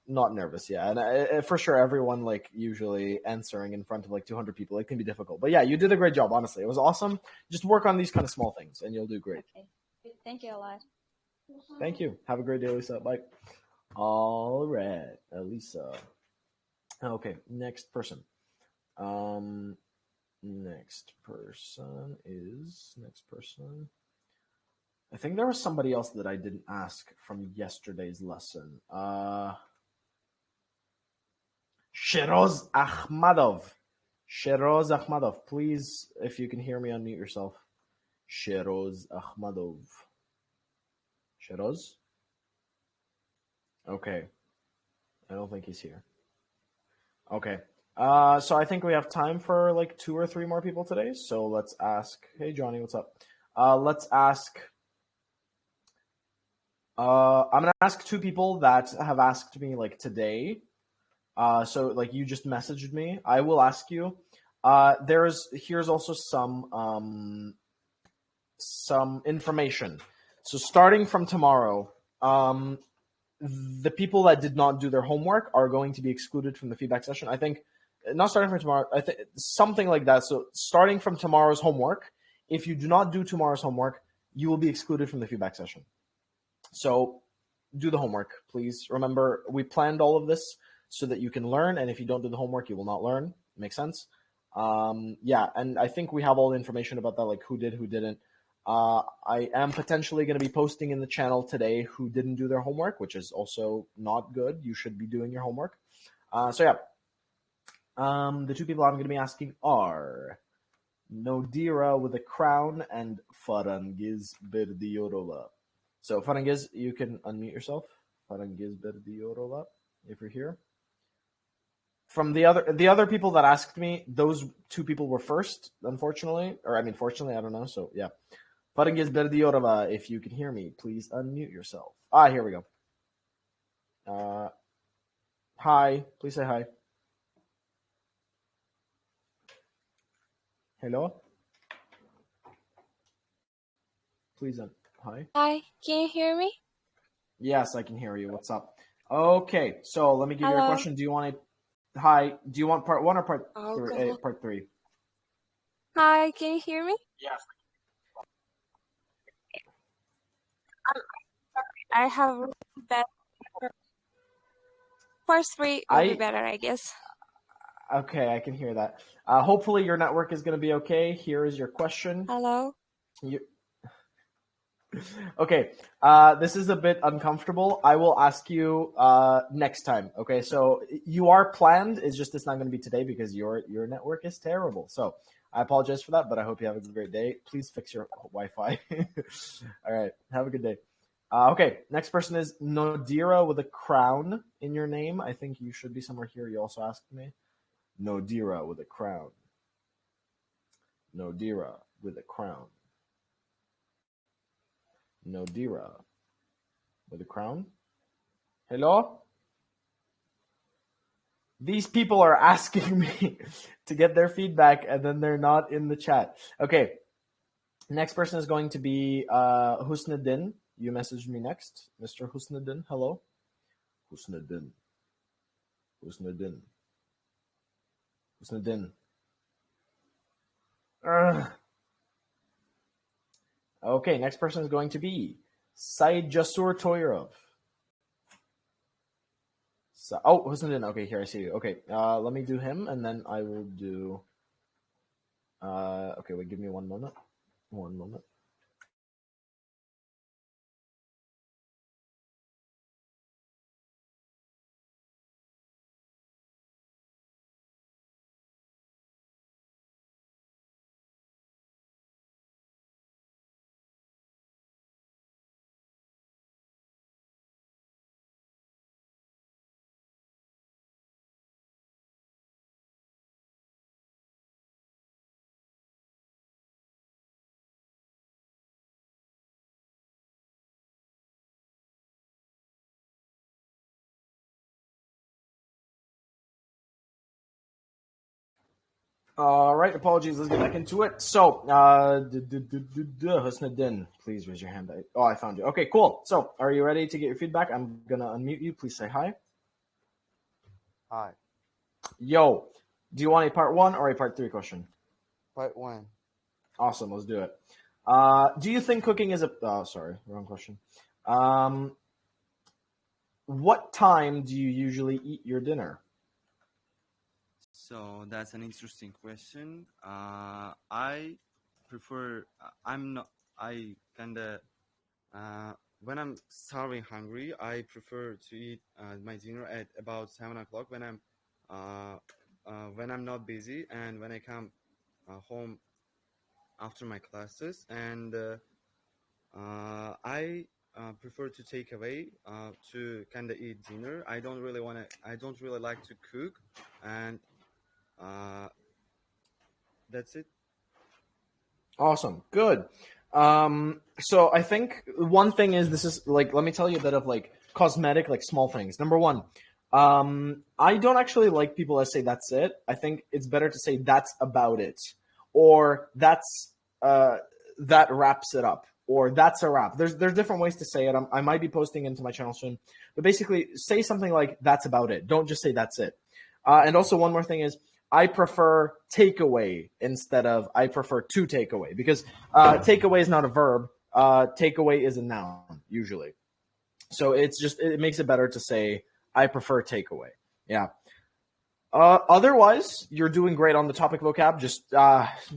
nervous. Yeah, and for sure, everyone like usually answering in front of like 200 people, it can be difficult. But yeah, you did a great job. Honestly, it was awesome. Just work on these kind of small things, and you'll do great. Okay. Thank you a lot. Thank you. Have a great day, Lisa. Bye. All right, Elisa. Okay, next person. Next person. I think there was somebody else that I didn't ask from yesterday's lesson. Sheroz Akhmadov. Sheroz Akhmadov. Please, if you can hear me, unmute yourself. Sheroz Akhmadov. Sheroz? Okay. I don't think he's here. Okay. So I think we have time for like 2 or 3 more people today. So let's ask. Hey, Johnny, what's up? Let's ask. I'm gonna ask 2 people that have asked me like today. So like you just messaged me. I will ask you. Here's also some information. So starting from tomorrow, the people that did not do their homework are going to be excluded from the feedback session. I think not starting from tomorrow. I think something like that. So starting from tomorrow's homework, if you do not do tomorrow's homework, you will be excluded from the feedback session. So do the homework, please. Remember, we planned all of this so that you can learn, and if you don't do the homework, you will not learn. Makes sense? Yeah, and I think we have all the information about that, like who did, who didn't. I am potentially going to be posting in the channel today who didn't do their homework, which is also not good. You should be doing your homework. So yeah, the two people I'm going to be asking are Nodira with a crown and Farangiz Berdiyorova. So Farangiz, you can unmute yourself. Farangiz Berdiyorova, if you're here. From the other people that asked me, those two people were first, unfortunately, or I mean, fortunately, I don't know. So yeah, Farangiz Berdiyorova, if you can hear me, please unmute yourself. Here we go. Hi, please say hi. Hello. Please, hi. Hi, can you hear me? Yes, I can hear you. What's up? Okay, so let me give you a Hello. question. Do you want part one or part Okay. part three? Hi, can you hear me? Yes. I have that. Part three will be better, I guess. Okay, I can hear that. Hopefully your network is going to be okay. Here is your question. Hello. Okay, this is a bit uncomfortable. I will ask you next time. Okay, so you are planned. It's just it's not going to be today because your network is terrible. So I apologize for that, but I hope you have a great day. Please fix your Wi-Fi. All right, have a good day. Okay, next person is Nodira with a crown in your name. I think you should be somewhere here. You also asked me. Nodira with a crown. Nodira with a crown. Nodira with a crown. Hello? These people are asking me to get their feedback and then they're not in the chat. Okay. Next person is going to be Husnuddin. You messaged me next. Mr. Husnuddin. Hello? Husnuddin. Husnuddin. Husnuddin. Okay, next person is going to be Said Jasur Toyrov. So, Husnuddin. Okay, here I see you. Okay, let me do him, and then I will do. Okay, wait, give me 1 moment. 1 moment. All right, apologies. Let's get back into it. So, Husnuddin, please raise your hand. I found you. Okay, cool. So, are you ready to get your feedback? I'm gonna unmute you. Please say hi. Hi. Yo, do you want a part one or a part three question? Part one. Awesome, let's do it. Do you think cooking is a? Oh, sorry, wrong question. What time do you usually eat your dinner? So that's an interesting question. I prefer. I'm not. I kinda. When I'm starving, hungry, I prefer to eat my dinner at about 7 o'clock when I'm not busy and when I come home after my classes, and I prefer to take away to kind of eat dinner. I don't really like to cook, and that's it. Awesome. Good. So I think one thing is this is like, let me tell you a bit of like cosmetic, like small things. Number one, I don't actually like people that say that's it. I think it's better to say that's about it, or that wraps it up, or that's a wrap. There's different ways to say it. I might be posting into my channel soon, but basically say something like that's about it. Don't just say that's it. And also one more thing is I prefer takeaway instead of I prefer to take away, because takeaway is not a verb. Takeaway is a noun usually. So it makes it better to say I prefer takeaway. Yeah. Otherwise, you're doing great on the topic vocab. Just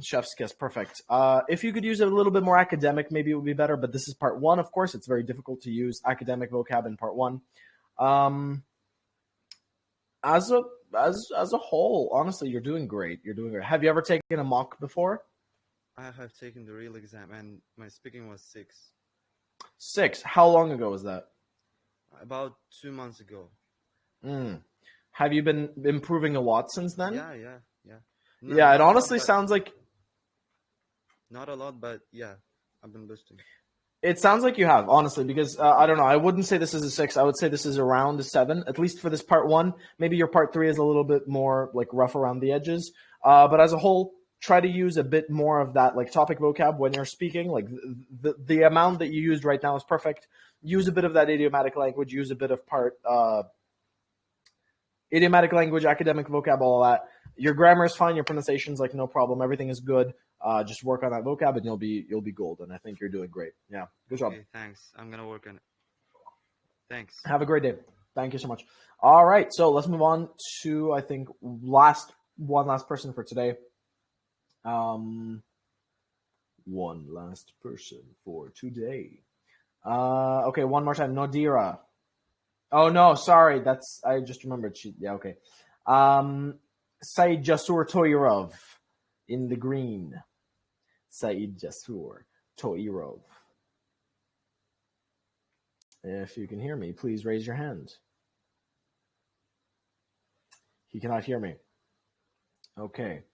chef's kiss, perfect. If you could use it a little bit more academic, maybe it would be better. But this is part one, of course. It's very difficult to use academic vocab in part one. As a whole, honestly, you're doing great. You're doing great. Have you ever taken a mock before? I have taken the real exam, and my speaking was 6. 6. How long ago was that? About 2 months ago. Have you been improving a lot since then? Yeah. Yeah, it honestly sounds like... Not a lot, but yeah, I've been boosting. It sounds like you have, honestly, because I don't know. I wouldn't say this is a 6. I would say this is around a 7, at least for this part 1. Maybe your part 3 is a little bit more like rough around the edges. But as a whole, try to use a bit more of that like topic vocab when you're speaking. Like the amount that you used right now is perfect. Use a bit of that idiomatic language. Use a bit of part idiomatic language, academic vocab, all of that. Your grammar is fine. Your pronunciation's like no problem. Everything is good. Just work on that vocab and you'll be golden. I think you're doing great. Yeah, good job. Okay, thanks. I'm gonna work on it. Thanks. Have a great day. Thank you so much. All right, so let's move on to I think one last person for today. One last person for today. Okay, one more time. Nodira. Oh no, sorry. I just remembered. Yeah, okay. Said Jasur Toirov in the green. Said Jasur Toirov. If you can hear me, please raise your hand. He cannot hear me. Okay.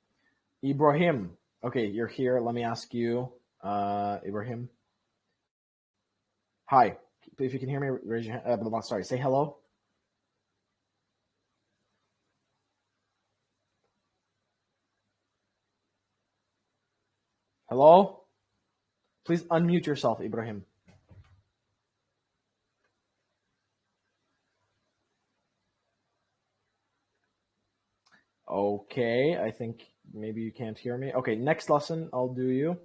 Ibrahim. Okay, you're here. Let me ask you, Ibrahim. Hi. If you can hear me, raise your hand. Sorry, say hello. Hello? Please unmute yourself, Ibrahim. Okay, I think maybe you can't hear me. Okay, next lesson, I'll do you.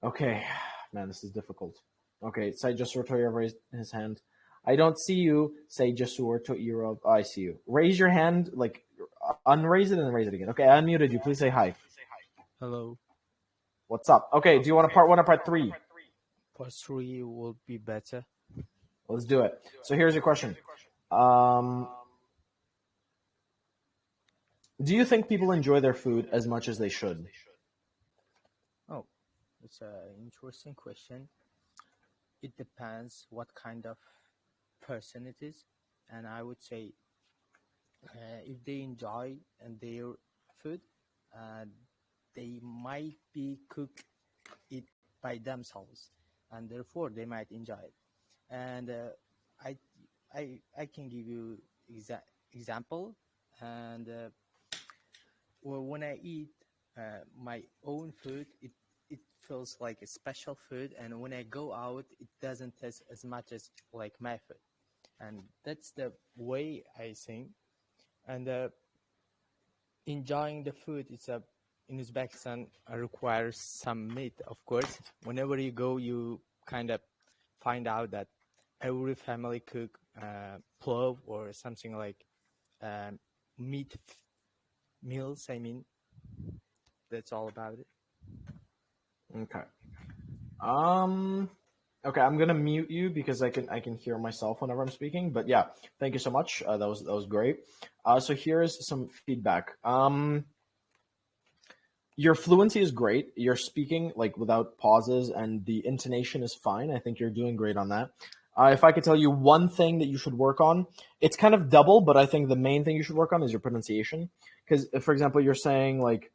Okay, man, this is difficult. Okay, Said Jasur Toirov raised his hand. I don't see you. Say Jasur Toirov. Oh, I see you. Raise your hand, like unraise it and raise it again. Okay, I unmuted you. Please say hi. Hello. What's up? Okay, do you want a part 1 or part 3? Part 3 will be better. Let's do it. So here's your question. Do you think people enjoy their food as much as they should? Oh, it's an interesting question. It depends what kind of person it is. And I would say if they enjoy their food, they might be cook it by themselves, and therefore they might enjoy it. And I can give you example. And when I eat my own food, it feels like a special food, and when I go out, it doesn't taste as much as like my food. And that's the way I think. And enjoying the food in Uzbekistan requires some meat, of course. Whenever you go, you kind of find out that every family cook plov or something like meat meals. I mean, that's all about it. Okay. Okay, I'm gonna mute you because I can hear myself whenever I'm speaking. But yeah, thank you so much. That was great. So here's some feedback. Your fluency is great. You're speaking like without pauses, and the intonation is fine. I think you're doing great on that. If I could tell you one thing that you should work on, it's kind of double, but I think the main thing you should work on is your pronunciation. Because, for example, you're saying like,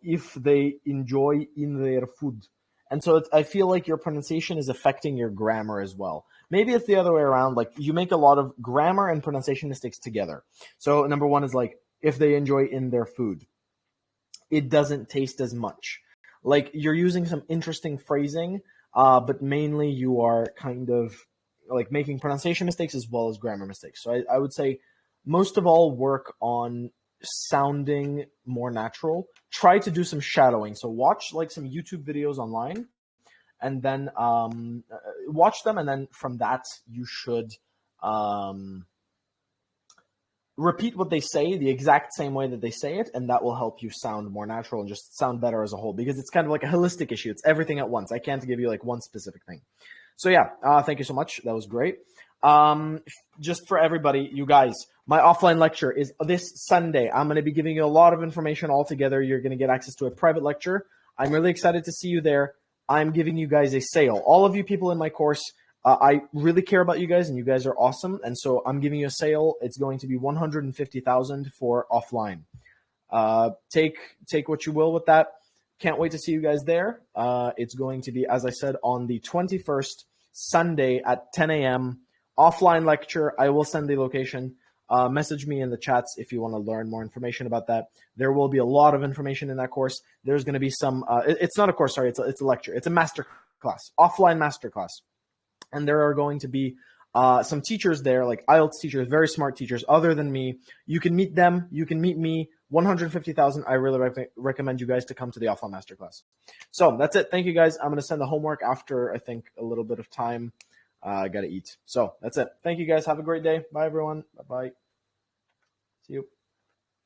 if they enjoy in their food. And so I feel like your pronunciation is affecting your grammar as well. maybe it's the other way around. Like you make a lot of grammar and pronunciation mistakes together. So number one is like if they enjoy in their food, it doesn't taste as much. Like you're using some interesting phrasing, but mainly you are kind of like making pronunciation mistakes as well as grammar mistakes. So I would say most of all work on sounding more natural. Try to do some shadowing. So watch like some YouTube videos online and then watch them. And then from that, you should repeat what they say the exact same way that they say it, and that will help you sound more natural and just sound better as a whole, because it's kind of like a holistic issue. It's everything at once. I can't give you like one specific thing. So yeah, thank you so much. That was great. Just for everybody, you guys, my offline lecture is this Sunday. I'm going to be giving you a lot of information all together. You're going to get access to a private lecture. I'm really excited to see you there. I'm giving you guys a sale. All of you people in my course, I really care about you guys, and you guys are awesome. And so I'm giving you a sale. It's going to be $150,000 for offline. Take what you will with that. Can't wait to see you guys there. It's going to be, as I said, on the 21st, Sunday at 10 a.m. offline lecture. I will send the location. Message me in the chats if you want to learn more information about that. There will be a lot of information in that course. There's going to be some. It's not a course. Sorry, it's a lecture. It's a master class, offline master class. And there are going to be some teachers there, like IELTS teachers, very smart teachers, other than me. You can meet them. You can meet me. 150,000. I really recommend you guys to come to the offline masterclass. So that's it. Thank you, guys. I'm going to send the homework after, I think, a little bit of time. I got to eat. So that's it. Thank you, guys. Have a great day. Bye, everyone. Bye-bye. See you.